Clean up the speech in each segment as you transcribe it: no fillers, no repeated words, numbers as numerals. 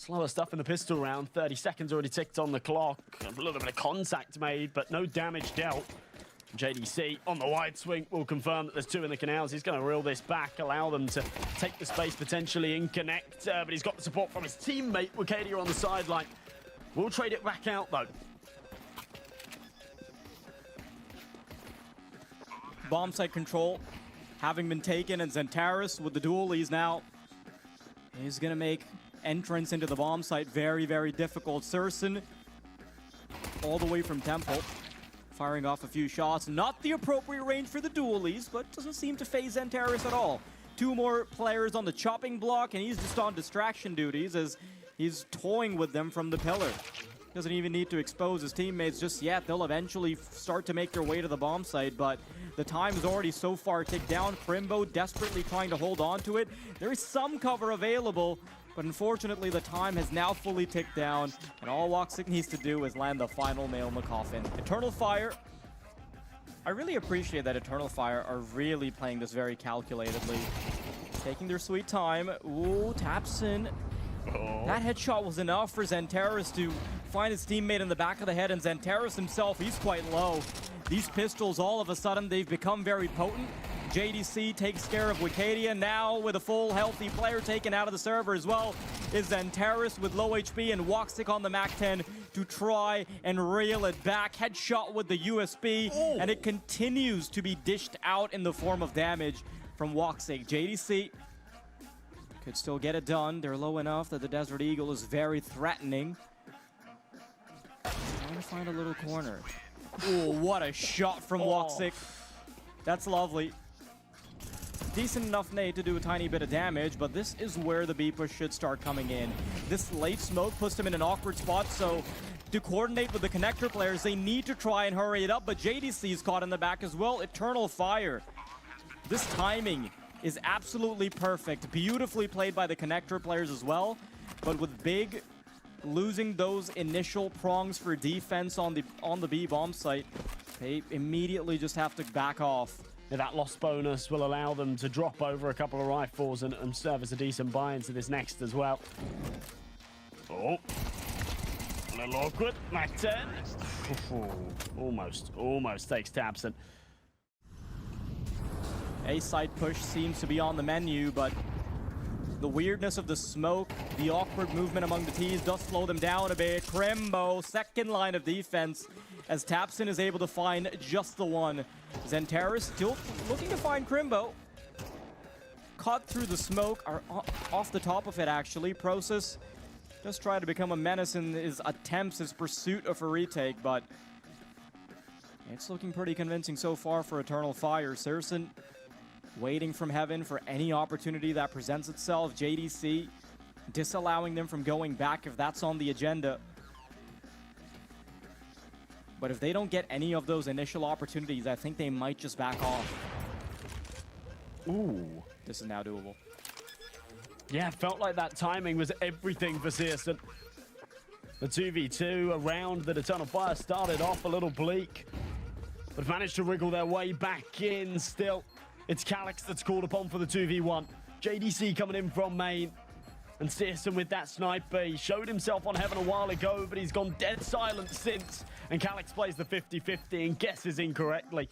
Slower stuff in the pistol round. 30 seconds already ticked on the clock. A little bit of contact made, but no damage dealt. JDC on the wide swing will confirm that there's two in the canals. He's going to reel this back, allow them to take the space potentially and connect. But he's got the support from his teammate, YaLLa on the sideline. We'll trade it back out, though. Bomb site control having been taken, and Xantares with the dualies now is going to make entrance into the bomb site very, very difficult. Surson all the way from Temple, firing off a few shots. Not the appropriate range for the dualies, but doesn't seem to phase Xantares at all. Two more players on the chopping block, and he's just on distraction duties as he's toying with them from the pillar. Doesn't even need to expose his teammates just yet. They'll eventually start to make their way to the bomb site, but the time is already so far ticked down. Crimbo desperately trying to hold on to it. There is some cover available, but unfortunately the time has now fully ticked down, and all YaLLa needs to do is land the final nail in the coffin. Eternal Fire. I really appreciate that Eternal Fire are really playing this very calculatedly. Taking their sweet time. Ooh, Tapson. Oh. That headshot was enough for Xantares to find his teammate in the back of the head, and Xantares himself, he's quite low. These pistols, all of a sudden, they've become very potent. JDC takes care of YaLLa. Now, with a full healthy player taken out of the server as well, is Xantares with low HP and YaLLa on the MAC-10 to try and reel it back. Headshot with the USB, and it continues to be dished out in the form of damage from YaLLa. JDC could still get it done. They're low enough that the Desert Eagle is very threatening. Trying to find a little corner. Oh, what a shot from YaLLa. That's lovely. Decent enough nade to do a tiny bit of damage, but this is where the B push should start coming in. This late smoke puts them in an awkward spot, so to coordinate with the connector players, they need to try and hurry it up, but JDC is caught in the back as well. Eternal Fire. This timing is absolutely perfect. Beautifully played by the connector players as well, but with Big losing those initial prongs for defense on the B bomb site, they immediately just have to back off. Yeah, that lost bonus will allow them to drop over a couple of rifles and serve as a decent buy into this next as well. Oh, a little awkward. MAC-10. Almost takes Tabson. A side push seems to be on the menu, but the weirdness of the smoke, the awkward movement among the T's does slow them down a bit. Crimbo, second line of defense, as Tapson is able to find just the one. Xantares still looking to find Crimbo. Caught through the smoke, or off the top of it actually. Process just trying to become a menace in his attempts, his pursuit of a retake, but it's looking pretty convincing so far for Eternal Fire. Surson waiting from heaven for any opportunity that presents itself. JDC disallowing them from going back if that's on the agenda. But if they don't get any of those initial opportunities, I think they might just back off. Ooh. This is now doable. Yeah, felt like that timing was everything for Searson. The 2v2 around that Eternal Fire started off a little bleak, but managed to wriggle their way back in still. It's Calyx that's called upon for the 2v1. JDC coming in from main. And Searson with that sniper. He showed himself on Heaven a while ago, but he's gone dead silent since. And Calyx plays the 50-50 and guesses incorrectly.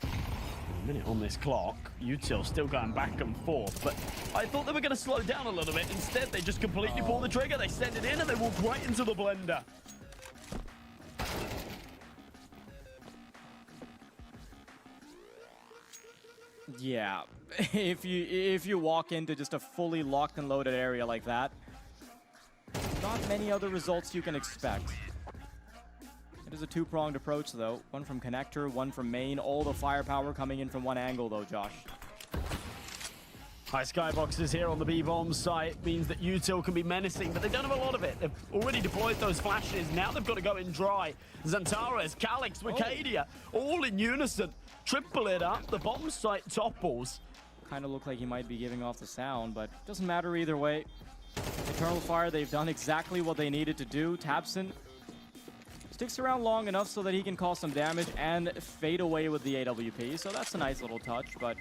A minute on this clock. Util still going back and forth, but I thought they were going to slow down a little bit. Instead, they just completely pull the trigger. They send it in and they walk right into the blender. Yeah, if you walk into just a fully locked and loaded area like that, not many other results you can expect. It is a two-pronged approach though. One from connector, one from main. All the firepower coming in from one angle though, Josh. High skyboxes here on the B-bomb site means that Util can be menacing, but they don't have a lot of it. They've already deployed those flashes. Now they've got to go in dry. Xantares, Calyx, YaLLa, all in unison. Triple it up. The bomb site topples. Kind of look like he might be giving off the sound, but doesn't matter either way. Eternal Fire, they've done exactly what they needed to do. Tabson sticks around long enough so that he can cause some damage and fade away with the AWP. So that's a nice little touch, but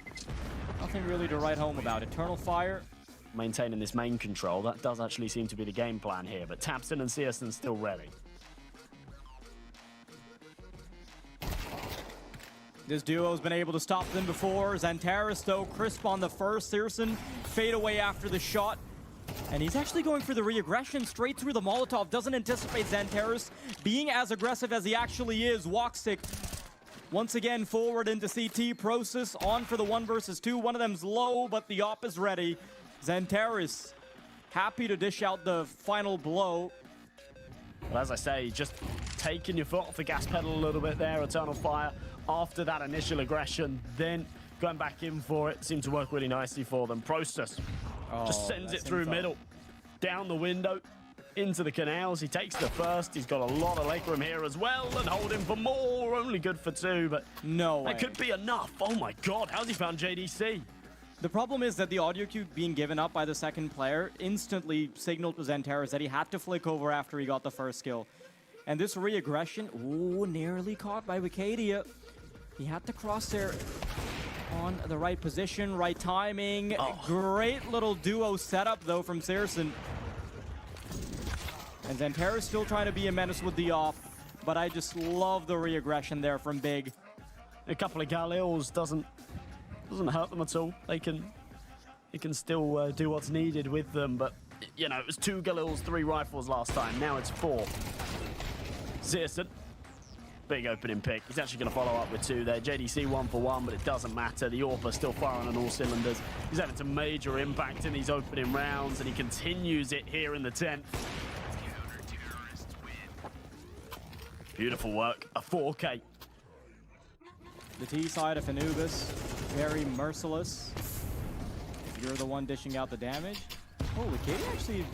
nothing really to write home about. Eternal Fire. Maintaining this main control, that does actually seem to be the game plan here, but tabseN and CS2 still ready. This duo has been able to stop them before. XANTARES, though, crisp on the first. CS2 fade away after the shot. And he's actually going for the re-aggression straight through the Molotov. Doesn't anticipate XANTARES being as aggressive as he actually is. YaLLa once again forward into CT. Process on for the 1 versus 2. One of them's low, but the op is ready. XANTARES happy to dish out the final blow. Well, as I say, just taking your foot off the gas pedal a little bit there. Eternal Fire after that initial aggression, then going back in for it. Seemed to work really nicely for them. Process just sends it through middle, down the window, into the canals. He takes the first. He's got a lot of leg room here as well, and holding for more. Only good for 2, but no way. That could be enough. Oh my God, how's he found JDC? The problem is that the audio cue being given up by the second player instantly signaled to XANTARES that he had to flick over after he got the first kill. And this re-aggression, ooh, nearly caught by Wicadia. He had to cross there on the right position, right timing. Great little duo setup, though, from CS2. And XANTARES still trying to be a menace with the off, but I just love the re-aggression there from Big. A couple of Galils doesn't hurt them at all. They can still do what's needed with them, but you know, it was 2 Galils, 3 rifles last time. Now it's 4. CS2, big opening pick. He's actually going to follow up with 2 there. JDC 1 for 1, but it doesn't matter. The AWP still firing on all cylinders. He's having some major impact in these opening rounds, and he continues it here in the 10th. Beautiful work, a 4K. The T side of Anubis, very merciless. If you're the one dishing out the damage. Oh, Wicadia actually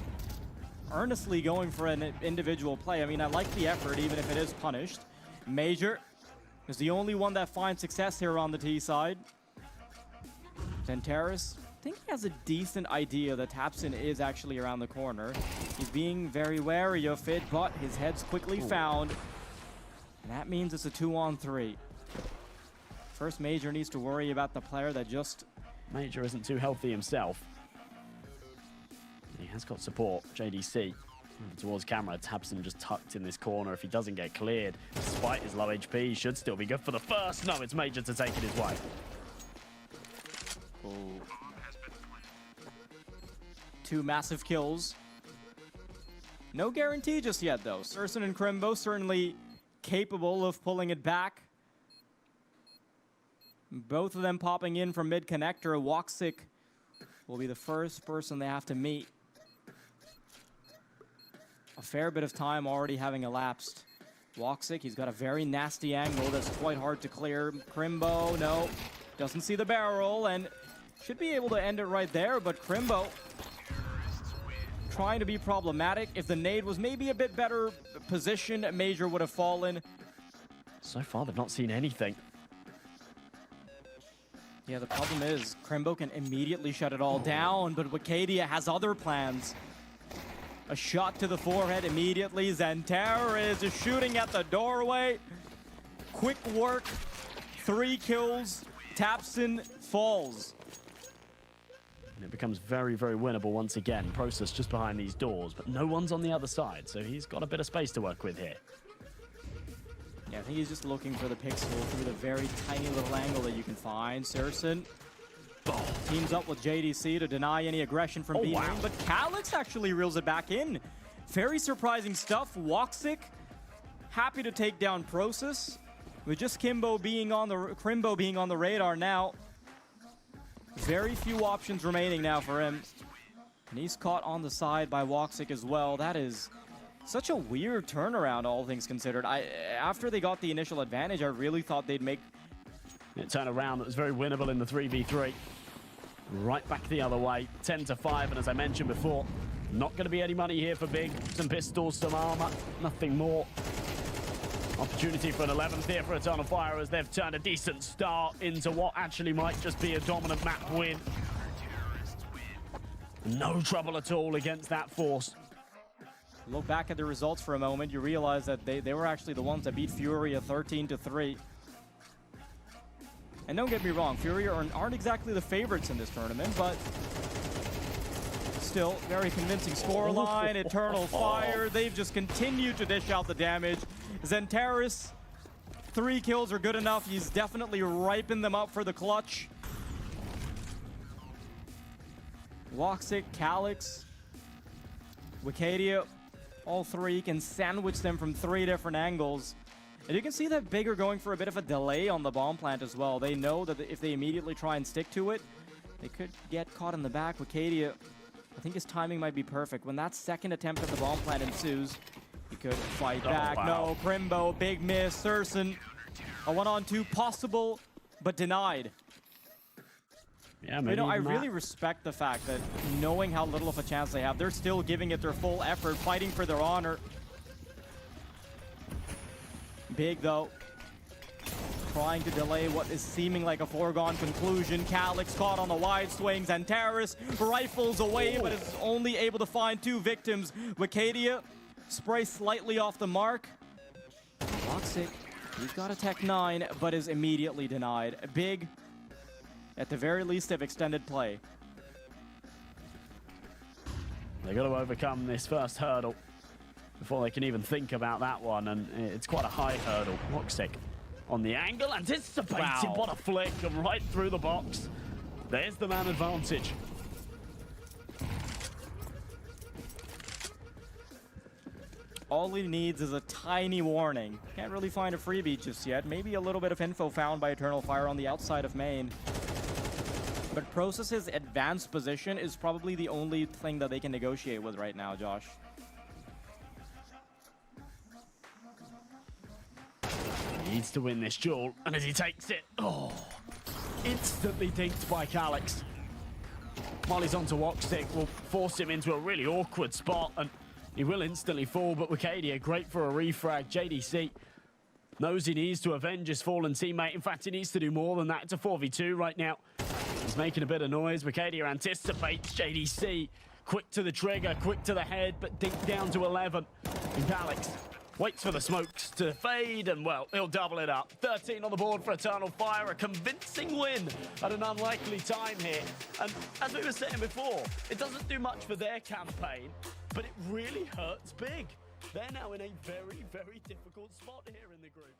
earnestly going for an individual play. I mean, I like the effort, even if it is punished. Major is the only one that finds success here on the T side. XANTARES, I think he has a decent idea that tabseN is actually around the corner. He's being very wary of it, but his head's quickly found. And that means it's a 2-on-3. First, Major needs to worry about the player that just... Major isn't too healthy himself. He has got support, JDC. Towards camera, tabseN just tucked in this corner. If he doesn't get cleared, despite his low HP, he should still be good for the first. No, it's Major to take it his way. Oh. 2 massive kills. No guarantee just yet, though. CS2 and Crimbo certainly capable of pulling it back. Both of them popping in from mid-connector. YaLLa will be the first person they have to meet. A fair bit of time already having elapsed. YaLLa, he's got a very nasty angle that's quite hard to clear. Crimbo, no, doesn't see the barrel and should be able to end it right there, but Crimbo trying to be problematic. If the nade was maybe a bit better positioned, Major would have fallen. So far, they've not seen anything. Yeah, the problem is Crimbo can immediately shut it all down, but Wicadia has other plans. A shot to the forehead immediately. XANTARES is shooting at the doorway. Quick work, 3 kills. tabseN falls. And it becomes very, very winnable once again. Process just behind these doors, but no one's on the other side, so he's got a bit of space to work with here. Yeah, I think he's just looking for the pixel through the very tiny little angle that you can find. CS2 teams up with JDC to deny any aggression from B-Lane, wow. but YaLLa actually reels it back in. Very surprising stuff. YaLLa happy to take down Process, with just Crimbo being on the radar now. Very few options remaining now for him. And he's caught on the side by YaLLa as well. That is such a weird turnaround, all things considered. After they got the initial advantage, I really thought they'd make it turn around. That was very winnable in the 3v3. Right back the other way, 10-5, and as I mentioned before, not going to be any money here for Big. Some pistols, some armor, nothing more. Opportunity for an 11th here for Eternal Fire as they've turned a decent start into what actually might just be a dominant map win. No trouble at all against that force. Look back at the results for a moment, you realize that they were actually the ones that beat Fury at 13-3. And don't get me wrong, Fury aren't exactly the favorites in this tournament, but still, very convincing scoreline. Eternal Fire, they've just continued to dish out the damage. Zentaris, 3 kills are good enough. He's definitely ripened them up for the clutch. Woxic, Calyx, Wicadia, all 3 can sandwich them from 3 different angles. And you can see that Big are going for a bit of a delay on the bomb plant as well. They know that if they immediately try and stick to it, they could get caught in the back. Wicadia, I think his timing might be perfect. When that second attempt at the bomb plant ensues, he could fight back. Wow. No, Primbo, big miss. Surson, a 1-on-2 possible, but denied. Yeah, maybe You know, I even that. really respect the fact that knowing how little of a chance they have, they're still giving it their full effort, fighting for their honor. Big, though, trying to delay what is seeming like a foregone conclusion. Calyx caught on the wide swings, and Terrace rifles away, but is only able to find 2 victims. Wicadia, spray slightly off the mark. Woxic, he's got a Tech 9, but is immediately denied. Big, at the very least, have extended play. They've got to overcome this first hurdle before they can even think about that one, and it's quite a high hurdle. Woxic on the angle, anticipated. Wow. What a flick, and right through the box. There's the man advantage. All he needs is a tiny warning. Can't really find a freebie just yet. Maybe a little bit of info found by Eternal Fire on the outside of main. But Process's advanced position is probably the only thing that they can negotiate with right now, Josh. He needs to win this duel, and as he takes it, instantly dinked by Calyx. While he's onto Woxic, will force him into a really awkward spot, and he will instantly fall, but Wicadia, great for a refrag. JDC knows he needs to avenge his fallen teammate. In fact, he needs to do more than that. It's a 4v2 right now. He's making a bit of noise. Wicadia anticipates JDC. Quick to the trigger, quick to the head, but dinked down to 11. And Calyx waits for the smokes to fade, and, well, he'll double it up. 13 on the board for Eternal Fire, a convincing win at an unlikely time here. And as we were saying before, it doesn't do much for their campaign, but it really hurts Big. They're now in a very, very difficult spot here in the group.